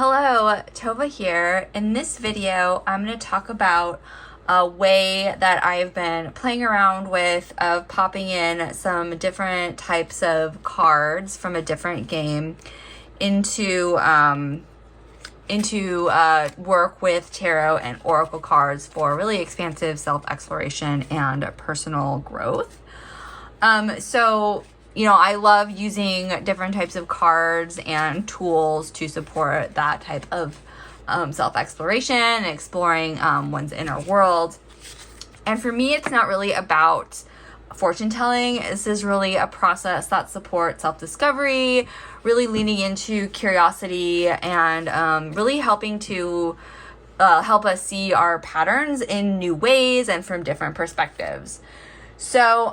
Hello, Tova here. In this video, I'm going to talk about a way that I've been playing around with of popping in some different types of cards from a different game into work with tarot and oracle cards for really expansive self-exploration and personal growth. I love using different types of cards and tools to support that type of self-exploration and exploring one's inner world. And for me, it's not really about fortune telling. This is really a process that supports self-discovery, really leaning into curiosity and really helping to help us see our patterns in new ways and from different perspectives. So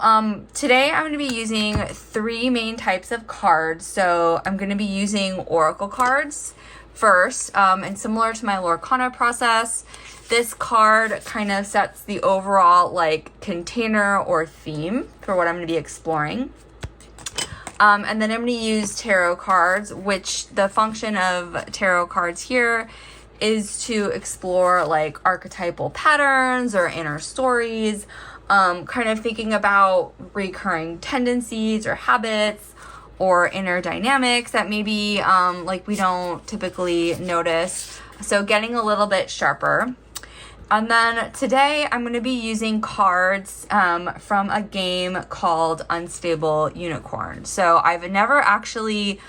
today I'm going to be using three main types of cards. So I'm going to be using oracle cards first, and similar to my Lorcana process, this card kind of sets the overall container or theme for what I'm going to be exploring. And then I'm going to use tarot cards, which the function of tarot cards here is to explore archetypal patterns or inner stories, kind of thinking about recurring tendencies or habits or inner dynamics that maybe we don't typically notice. So getting a little bit sharper. And then today I'm going to be using cards from a game called Unstable Unicorn. So I've never actually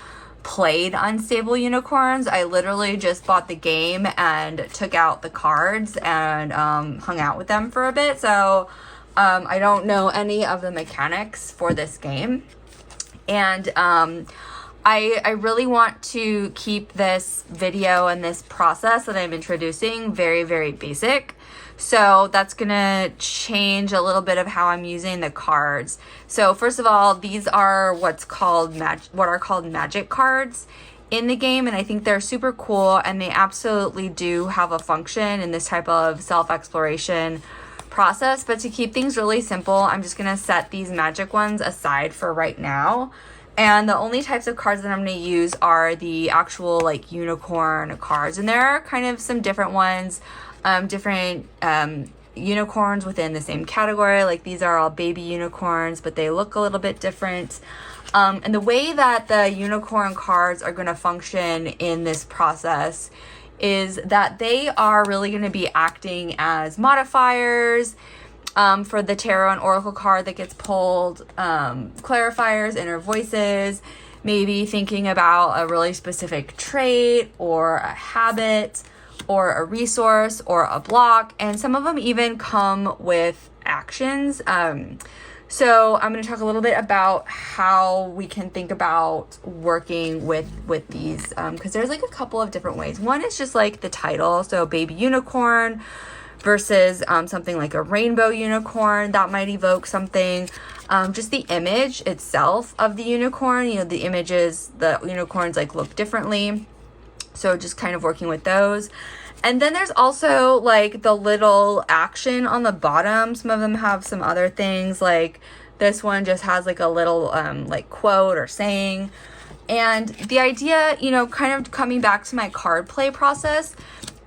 played Unstable Unicorns. I literally just bought the game and took out the cards and hung out with them for a bit. So I don't know any of the mechanics for this game. And I really want to keep this video and this process that I'm introducing very, very basic. So that's going to change a little bit of how I'm using the cards. So first of all, these are what are called magic cards in the game. And I think they're super cool. And they absolutely do have a function in this type of self-exploration process. But to keep things really simple, I'm just going to set these magic ones aside for right now. And the only types of cards that I'm going to use are the actual unicorn cards. And there are kind of some different ones, different unicorns within the same category. These are all baby unicorns, but they look a little bit different. And the way that the unicorn cards are going to function in this process is that they are really going to be acting as modifiers for the tarot and oracle card that gets pulled, clarifiers, inner voices, maybe thinking about a really specific trait or a habit or a resource or a block. And some of them even come with actions. So I'm going to talk a little bit about how we can think about working with these, because there's a couple of different ways. One is just the title, so baby unicorn versus something like a rainbow unicorn that might evoke something. Just the image itself of the unicorn, the images, the unicorns look differently. So just kind of working with those. And then there's also the little action on the bottom. Some of them have some other things, this one just has a little quote or saying. And the idea, kind of coming back to my card play process,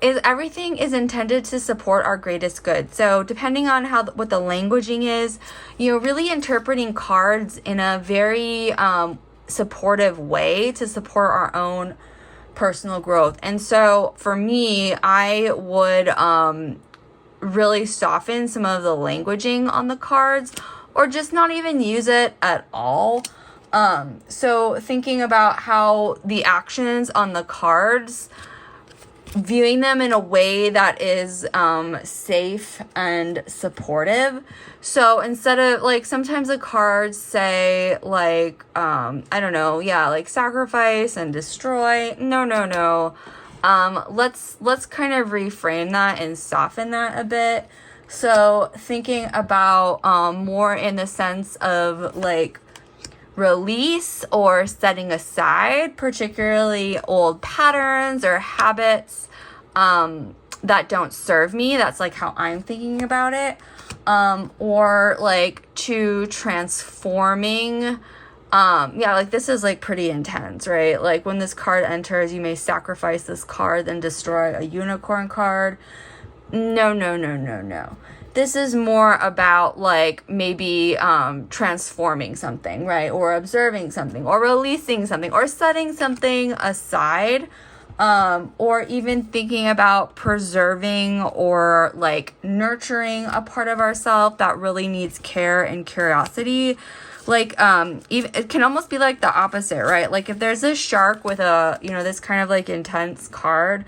is everything is intended to support our greatest good. So depending on what the languaging is, really interpreting cards in a very supportive way to support our own personal growth. And so for me, I would really soften some of the languaging on the cards or just not even use it at all. So thinking about how the actions on the cards, viewing them in a way that is safe and supportive. So instead of sometimes the cards say sacrifice and destroy. No. Let's kind of reframe that and soften that a bit. So thinking about more in the sense of release or setting aside particularly old patterns or habits that don't serve me. That's how I'm thinking about it. Or to transforming Yeah, like this is like pretty intense, right? Like when this card enters, you may sacrifice this card, then destroy a unicorn card. No, no, no, no, no. This is more about like maybe transforming something, right? Or observing something, or releasing something, or setting something aside, or even thinking about preserving or like nurturing a part of ourselves that really needs care and curiosity. Like even it can almost be like the opposite, right? Like if there's a shark with a, you know, this kind of like intense card,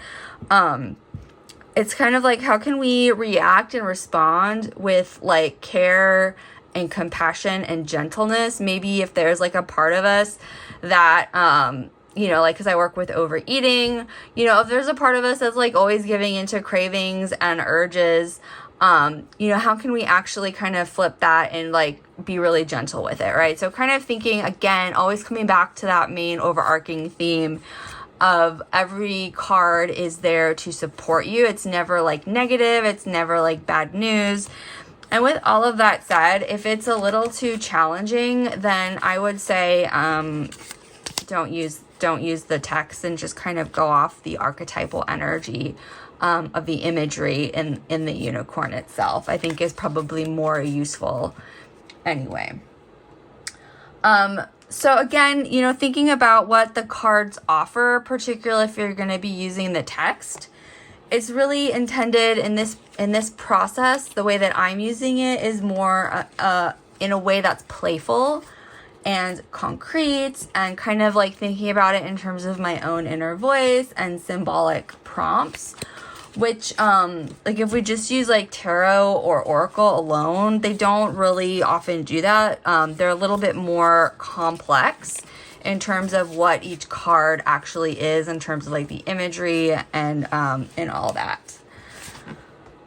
it's kind of like, how can we react and respond with like care and compassion and gentleness? Maybe if there's like a part of us that, you know, like, because I work with overeating, you know, if there's a part of us that's like always giving into cravings and urges, you know, how can we actually kind of flip that and like be really gentle with it, right? So kind of thinking, again, always coming back to that main overarching theme of every card is there to support you. It's never like negative. It's never like bad news. And with all of that said, if it's a little too challenging, then I would say don't use the text and just kind of go off the archetypal energy of the imagery in the unicorn itself. I think is probably more useful anyway. So again, you know, thinking about what the cards offer, particularly if you're going to be using the text, it's really intended in this process. The way that I'm using it is more in a way that's playful and concrete, and kind of like thinking about it in terms of my own inner voice and symbolic prompts, which like if we just use like tarot or oracle alone, they don't really often do that. They're a little bit more complex in terms of what each card actually is, in terms of like the imagery and all that.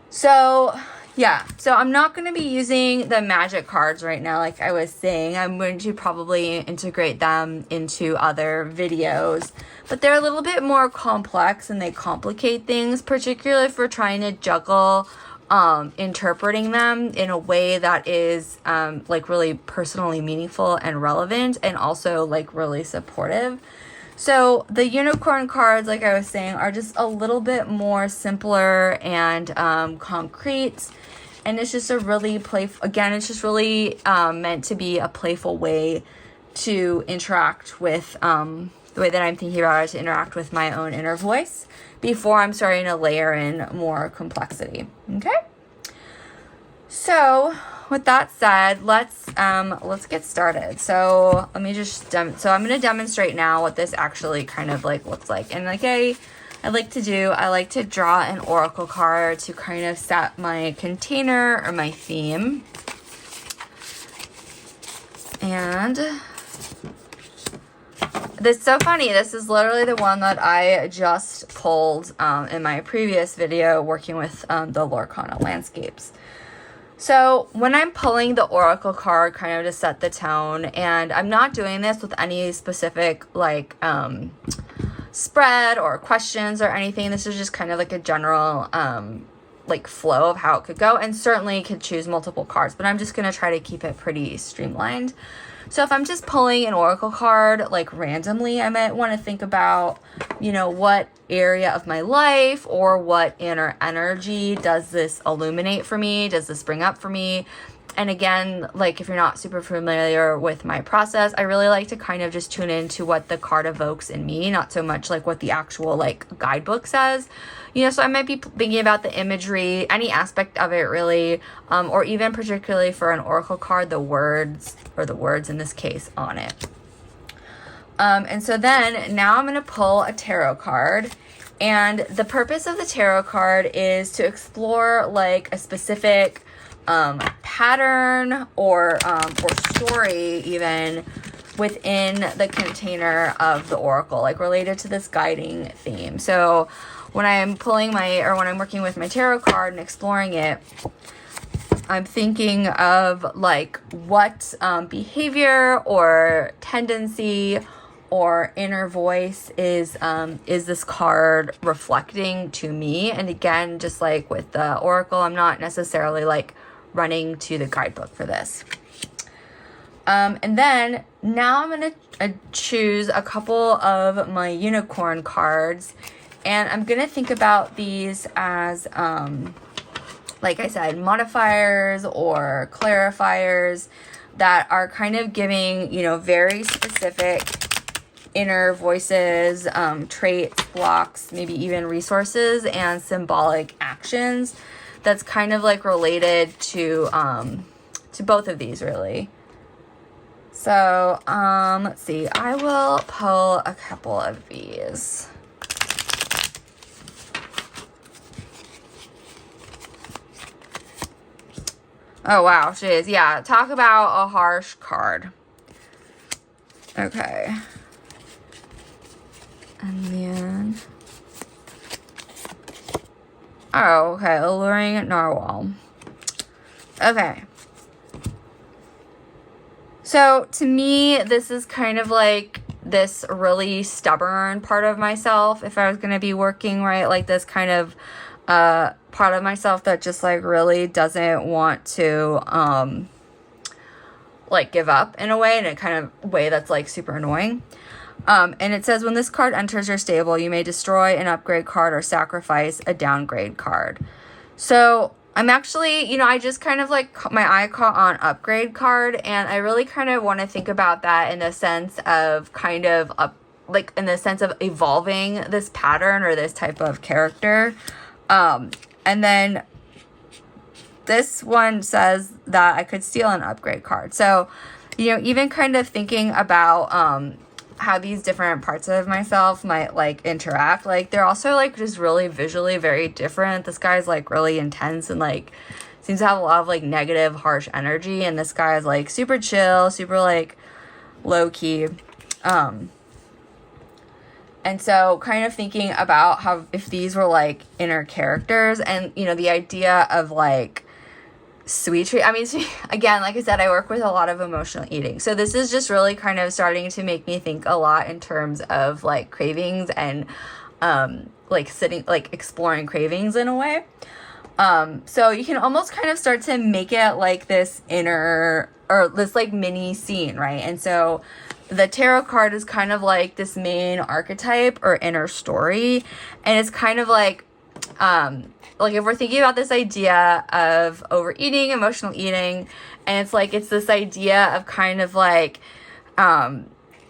So yeah, so I'm not going to be using the magic cards right now. Like I was saying, I'm going to probably integrate them into other videos, but they're a little bit more complex and they complicate things, particularly if we're trying to juggle interpreting them in a way that is like really personally meaningful and relevant, and also like really supportive. So the unicorn cards, like I was saying, are just a little bit more simpler and concrete. And it's just a really playful, again, it's just really meant to be a playful way to interact with, the way that I'm thinking about it, to interact with my own inner voice before I'm starting to layer in more complexity. Okay? So with that said, let's get started. So let me just, so I'm going to demonstrate now what this actually kind of like looks like. And like I like to draw an oracle card to kind of set my container or my theme. And this is so funny. This is literally the one that I just pulled in my previous video working with the Lorcana landscapes. So when I'm pulling the oracle card kind of to set the tone, and I'm not doing this with any specific like spread or questions or anything. This is just kind of like a general like flow of how it could go, and certainly could choose multiple cards, but I'm just going to try to keep it pretty streamlined. So if I'm just pulling an oracle card like randomly, I might want to think about, you know, what area of my life or what inner energy does this illuminate for me? Does this bring up for me? And again, like if you're not super familiar with my process, I really like to kind of just tune into what the card evokes in me, not so much like what the actual like guidebook says. You know, so I might be thinking about the imagery, any aspect of it really, or even particularly for an oracle card, the words in this case on it. And so then now I'm going to pull a tarot card. And the purpose of the tarot card is to explore like a specific pattern or story even within the container of the oracle, like related to this guiding theme. So when I'm when I'm working with my tarot card and exploring it, I'm thinking of like what behavior or tendency or inner voice is this card reflecting to me. And again, just like with the oracle, I'm not necessarily like running to the guidebook for this. And then now I'm going to choose a couple of my unicorn cards, and I'm going to think about these as, like I said, modifiers or clarifiers that are kind of giving, you know, very specific inner voices, traits, blocks, maybe even resources and symbolic actions that's kind of like related to both of these, really. So, let's see. I will pull a couple of these. Oh, wow. She is. Yeah. Talk about a harsh card. Okay. And then... oh, okay. Alluring narwhal. Okay. So, to me, this is kind of like this really stubborn part of myself. If I was going to be working, right? Like this kind of part of myself that just like really doesn't want to like give up in a way, in a kind of way that's like super annoying. And it says, when this card enters your stable, you may destroy an upgrade card or sacrifice a downgrade card. So I'm actually, you know, I just kind of like my eye caught on upgrade card, and I really kind of want to think about that in the sense of kind of like in the sense of evolving this pattern or this type of character. And then this one says that I could steal an upgrade card. So, you know, even kind of thinking about how these different parts of myself might like interact, like they're also like just really visually very different. This guy's like really intense and like seems to have a lot of like negative, harsh energy, and this guy is like super chill, super like low key. And so kind of thinking about how if these were like inner characters, and, you know, the idea of like sweet treat. I mean, again, like I said, I work with a lot of emotional eating. So this is just really kind of starting to make me think a lot in terms of like cravings and like exploring cravings in a way. So you can almost kind of start to make it like this inner or this like mini scene, right? And so the tarot card is kind of like this main archetype or inner story. And it's kind of like if we're thinking about this idea of overeating, emotional eating, and it's this idea of kind of like, I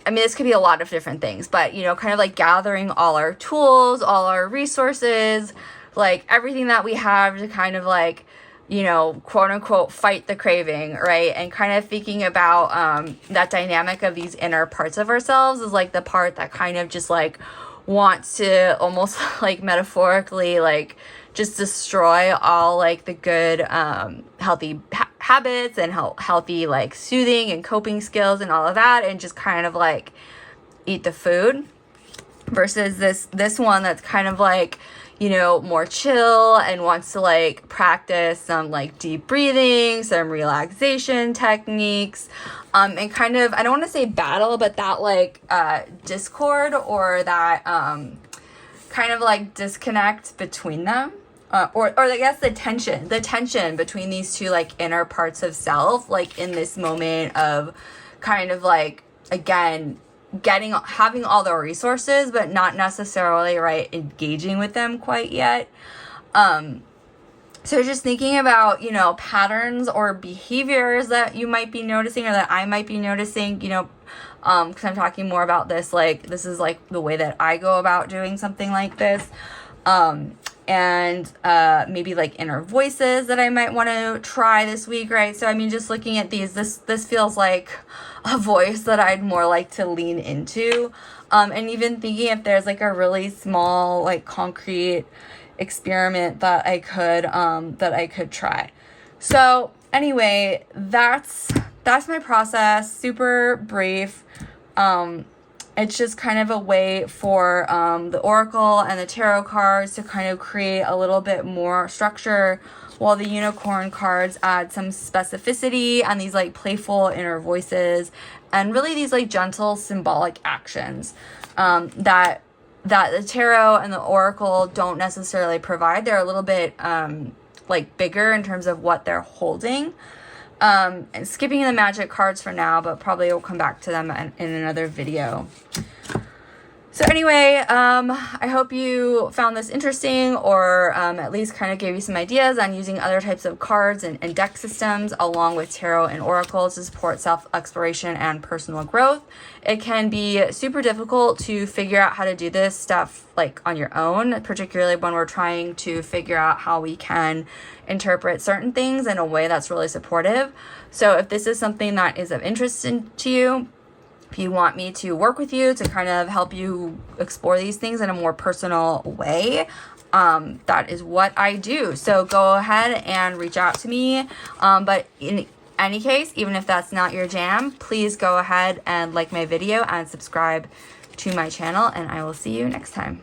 mean, this could be a lot of different things, but, you know, kind of like gathering all our tools, all our resources, like everything that we have to kind of like, you know, quote unquote, fight the craving, right? And kind of thinking about that dynamic of these inner parts of ourselves is like the part that kind of just like wants to almost like metaphorically like just destroy all like the good healthy habits and healthy like soothing and coping skills and all of that, and just kind of like eat the food, versus this one that's kind of like, you know, more chill and wants to like practice some like deep breathing, some relaxation techniques, and kind of, I don't want to say battle, but that like discord or that kind of like disconnect between them, or I guess the tension between these two like inner parts of self, like in this moment of kind of like, again, having all the resources but not necessarily right engaging with them quite yet. So just thinking about, you know, patterns or behaviors that you might be noticing or that I might be noticing, you know, because I'm talking more about this, like this is like the way that I go about doing something like this, and maybe like inner voices that I might want to try this week, right? So I mean, just looking at these, this feels like a voice that I'd more like to lean into, and even thinking if there's like a really small like concrete experiment that I could try. So anyway, that's my process. Super brief. It's just kind of a way for the oracle and the tarot cards to kind of create a little bit more structure, while the unicorn cards add some specificity and these like playful inner voices and really these like gentle symbolic actions that the tarot and the oracle don't necessarily provide. They're a little bit like bigger in terms of what they're holding. And skipping the magic cards for now, but probably we'll come back to them in another video. So anyway, I hope you found this interesting, or at least kind of gave you some ideas on using other types of cards and deck systems along with tarot and oracles to support self-exploration and personal growth. It can be super difficult to figure out how to do this stuff like on your own, particularly when we're trying to figure out how we can interpret certain things in a way that's really supportive. So if this is something that is of interest to you, if you want me to work with you to kind of help you explore these things in a more personal way, that is what I do. So go ahead and reach out to me. But in any case, even if that's not your jam, please go ahead and like my video and subscribe to my channel, and I will see you next time.